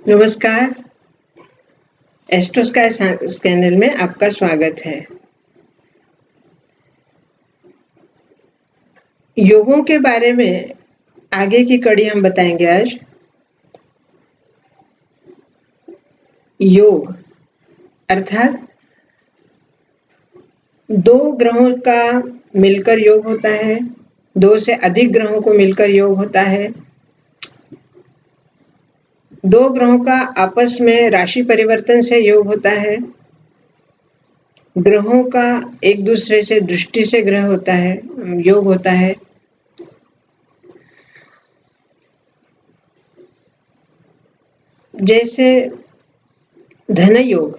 नमस्कार। Astro sky channel में आपका स्वागत है। योगों के बारे में आगे की कड़ी हम बताएंगे आज। योग अर्थात दो ग्रहों का मिलकर योग होता है, दो से अधिक ग्रहों को मिलकर योग होता है, दो ग्रहों का आपस में राशि परिवर्तन से योग होता है, ग्रहों का एक दूसरे से दृष्टि से ग्रह होता है, योग होता है। जैसे धन योग,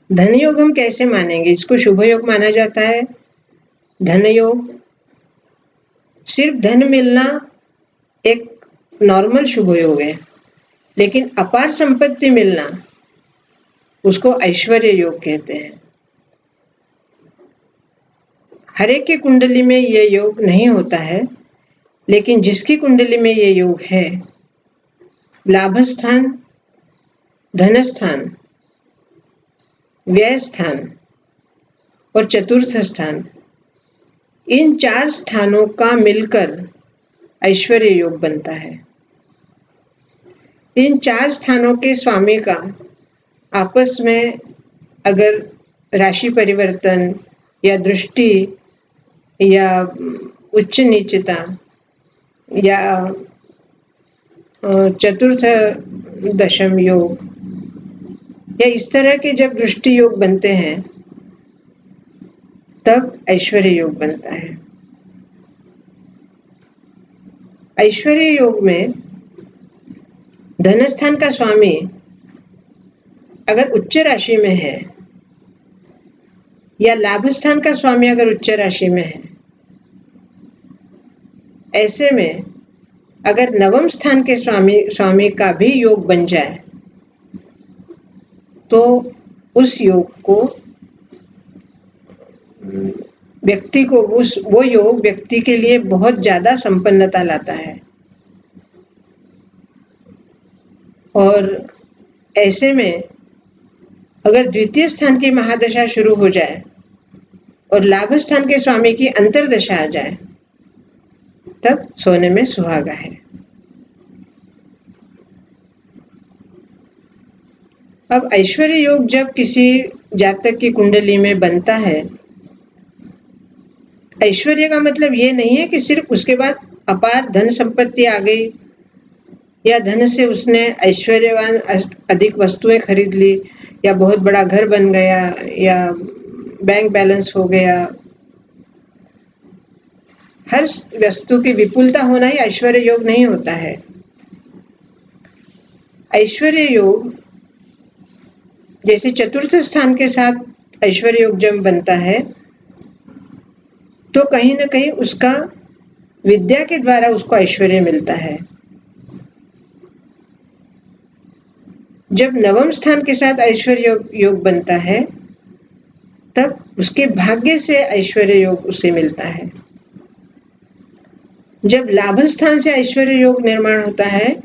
धन योग हम कैसे मानेंगे? इसको शुभ योग माना जाता है। धन योग सिर्फ धन मिलना एक नॉर्मल शुभ योग है, लेकिन अपार संपत्ति मिलना उसको ऐश्वर्य योग कहते हैं। हर एक की कुंडली में ये योग नहीं होता है, लेकिन जिसकी कुंडली में ये योग है, लाभ स्थान, धन स्थान, व्यय स्थान और चतुर्थ स्थान, इन चार स्थानों का मिलकर ऐश्वर्य योग बनता है। इन चार स्थानों के स्वामी का आपस में अगर राशि परिवर्तन या दृष्टि या उच्च नीचता या चतुर्थ दशम योग या इस तरह के जब दृष्टि योग बनते हैं, तब ऐश्वर्य योग बनता है। ऐश्वर्य योग में धन स्थान का स्वामी अगर उच्च राशि में है या लाभ स्थान का स्वामी अगर उच्च राशि में है, ऐसे में अगर नवम स्थान के स्वामी का भी योग बन जाए तो उस योग को व्यक्ति को वो योग व्यक्ति के लिए बहुत ज्यादा संपन्नता लाता है। और ऐसे में अगर द्वितीय स्थान की महादशा शुरू हो जाए और लाभ स्थान के स्वामी की अंतर्दशा आ जाए, तब सोने में सुहागा है। अब ऐश्वर्य योग जब किसी जातक की कुंडली में बनता है, ऐश्वर्य का मतलब ये नहीं है कि सिर्फ उसके बाद अपार धन संपत्ति आ गई या धन से उसने ऐश्वर्यवान अधिक वस्तुएं खरीद ली या बहुत बड़ा घर बन गया या बैंक बैलेंस हो गया। हर वस्तु की विपुलता होना ही ऐश्वर्य योग नहीं होता है। ऐश्वर्य योग जैसे चतुर्थ स्थान के साथ ऐश्वर्य योग जब बनता है, तो कहीं ना कहीं उसका विद्या के द्वारा उसको ऐश्वर्य मिलता है। जब नवम स्थान के साथ ऐश्वर्य योग बनता है, तब उसके भाग्य से ऐश्वर्य योग उसे मिलता है। जब लाभ स्थान से ऐश्वर्य योग निर्माण होता है,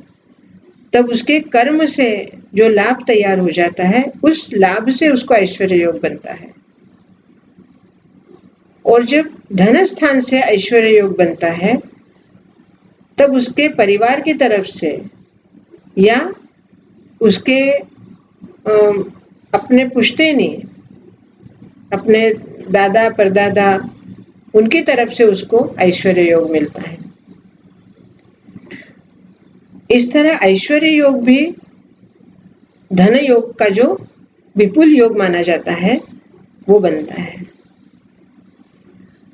तब उसके कर्म से जो लाभ तैयार हो जाता है, उस लाभ से उसको ऐश्वर्य योग बनता है। और जब धन स्थान से ऐश्वर्य योग बनता है, तब उसके परिवार की तरफ से या उसके अपने पुश्तैनी, अपने दादा परदादा, उनकी तरफ से उसको ऐश्वर्य योग मिलता है। इस तरह ऐश्वर्य योग भी धन योग का जो विपुल योग माना जाता है, वो बनता है।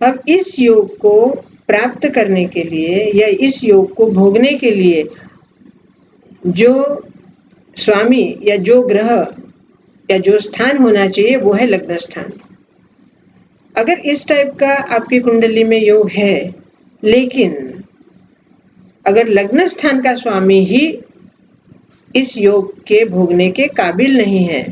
अब इस योग को प्राप्त करने के लिए या इस योग को भोगने के लिए जो स्वामी या जो ग्रह या जो स्थान होना चाहिए, वो है लग्न स्थान। अगर इस टाइप का आपकी कुंडली में योग है, लेकिन अगर लग्न स्थान का स्वामी ही इस योग के भोगने के काबिल नहीं है,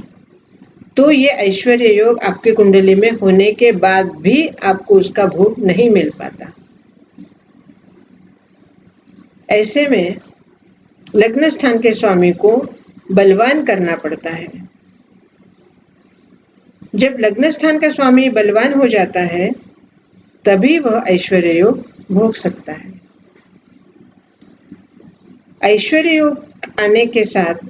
तो ये ऐश्वर्य योग आपकी कुंडली में होने के बाद भी आपको उसका भोग नहीं मिल पाता। ऐसे में लग्न स्थान के स्वामी को बलवान करना पड़ता है। जब लग्न स्थान का स्वामी बलवान हो जाता है तभी वह ऐश्वर्य योग भोग सकता है। ऐश्वर्य योग आने के साथ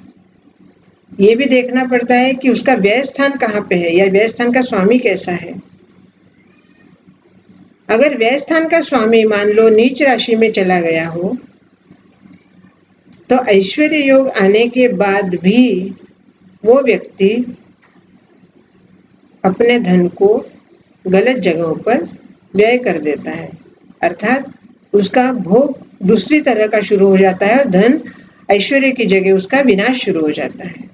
ये भी देखना पड़ता है कि उसका व्यय स्थान कहाँ पे है या व्यय स्थान का स्वामी कैसा है। अगर व्यय स्थान का स्वामी मान लो नीच राशि में चला गया हो तो ऐश्वर्य योग आने के बाद भी वो व्यक्ति अपने धन को गलत जगहों पर व्यय कर देता है, अर्थात उसका भोग दूसरी तरह का शुरू हो जाता है और धन ऐश्वर्य की जगह उसका विनाश शुरू हो जाता है।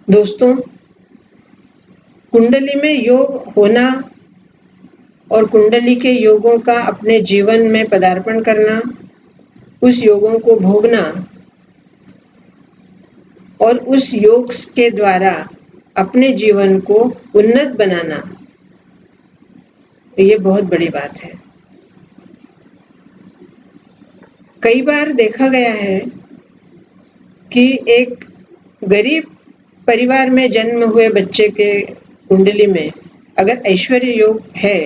दोस्तों, कुंडली में योग होना और कुंडली के योगों का अपने जीवन में पदार्पण करना, उस योगों को भोगना और उस योग के द्वारा अपने जीवन को उन्नत बनाना, ये बहुत बड़ी बात है। कई बार देखा गया है कि एक गरीब परिवार में जन्म हुए बच्चे के कुंडली में अगर ऐश्वर्य योग है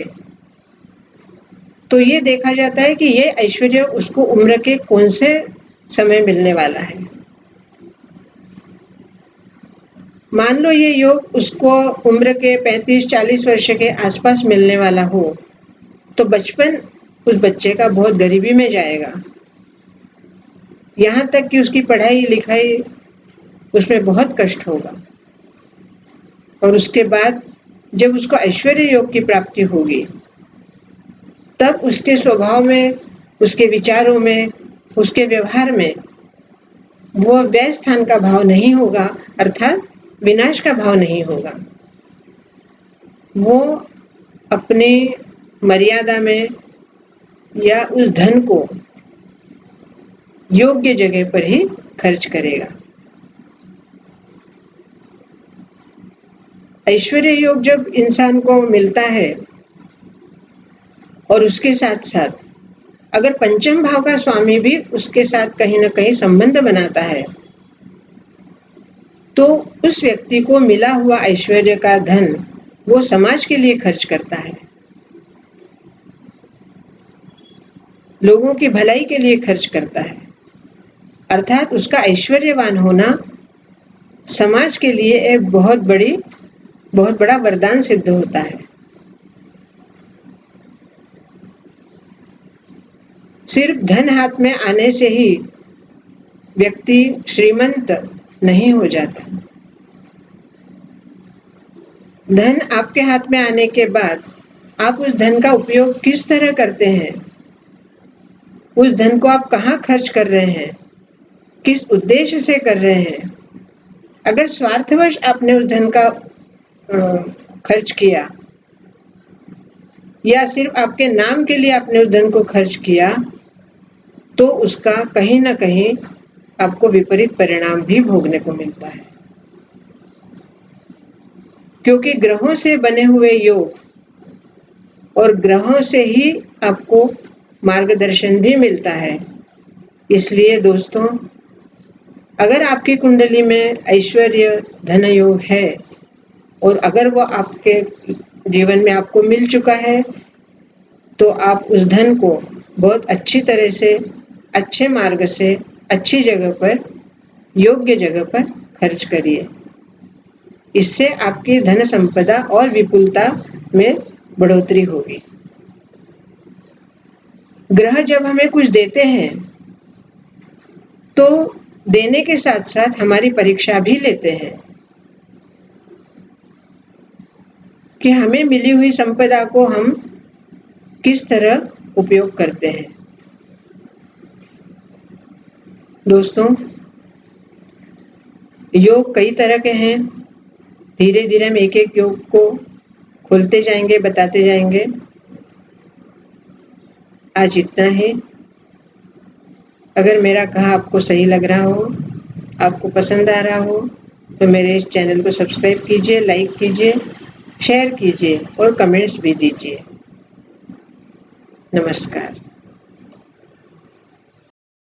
तो ये देखा जाता है कि ये ऐश्वर्य उसको उम्र के कौन से समय मिलने वाला है। मान लो ये योग उसको उम्र के 35-40 वर्ष के आसपास मिलने वाला हो तो बचपन उस बच्चे का बहुत गरीबी में जाएगा, यहाँ तक कि उसकी पढ़ाई लिखाई उसमें बहुत कष्ट होगा। और उसके बाद जब उसको ऐश्वर्य योग की प्राप्ति होगी तब उसके स्वभाव में, उसके विचारों में, उसके व्यवहार में वो व्यय स्थान का भाव नहीं होगा, अर्थात विनाश का भाव नहीं होगा। वो अपनी मर्यादा में या उस धन को योग्य जगह पर ही खर्च करेगा। ऐश्वर्य योग जब इंसान को मिलता है और उसके साथ साथ अगर पंचम भाव का स्वामी भी उसके साथ कहीं ना कहीं संबंध बनाता है तो उस व्यक्ति को मिला हुआ ऐश्वर्य का धन वो समाज के लिए खर्च करता है, लोगों की भलाई के लिए खर्च करता है, अर्थात उसका ऐश्वर्यवान होना समाज के लिए एक बहुत बड़ा वरदान सिद्ध होता है। सिर्फ धन हाथ में आने से ही व्यक्ति श्रीमंत नहीं हो जाता। धन आपके हाथ में आने के बाद आप उस धन का उपयोग किस तरह करते हैं, उस धन को आप कहाँ खर्च कर रहे हैं, किस उद्देश्य से कर रहे हैं। अगर स्वार्थवश आपने उस धन का खर्च किया या सिर्फ आपके नाम के लिए आपने उस धन को खर्च किया तो उसका कहीं ना कहीं आपको विपरीत परिणाम भी भोगने को मिलता है, क्योंकि ग्रहों से बने हुए योग और ग्रहों से ही आपको मार्गदर्शन भी मिलता है। इसलिए दोस्तों, अगर आपकी कुंडली में ऐश्वर्य धन योग है और अगर वो आपके जीवन में आपको मिल चुका है तो आप उस धन को बहुत अच्छी तरह से, अच्छे मार्ग से, अच्छी जगह पर, योग्य जगह पर खर्च करिए। इससे आपकी धन संपदा और विपुलता में बढ़ोतरी होगी। ग्रह जब हमें कुछ देते हैं तो देने के साथ साथ हमारी परीक्षा भी लेते हैं कि हमें मिली हुई संपदा को हम किस तरह उपयोग करते हैं। दोस्तों, योग कई तरह के हैं, धीरे धीरे हम एक एक योग को खोलते जाएंगे, बताते जाएंगे। आज इतना ही। अगर मेरा कहा आपको सही लग रहा हो, आपको पसंद आ रहा हो तो मेरे इस चैनल को सब्सक्राइब कीजिए, लाइक कीजिए, शेयर कीजिए और कमेंट्स भी दीजिए। नमस्कार।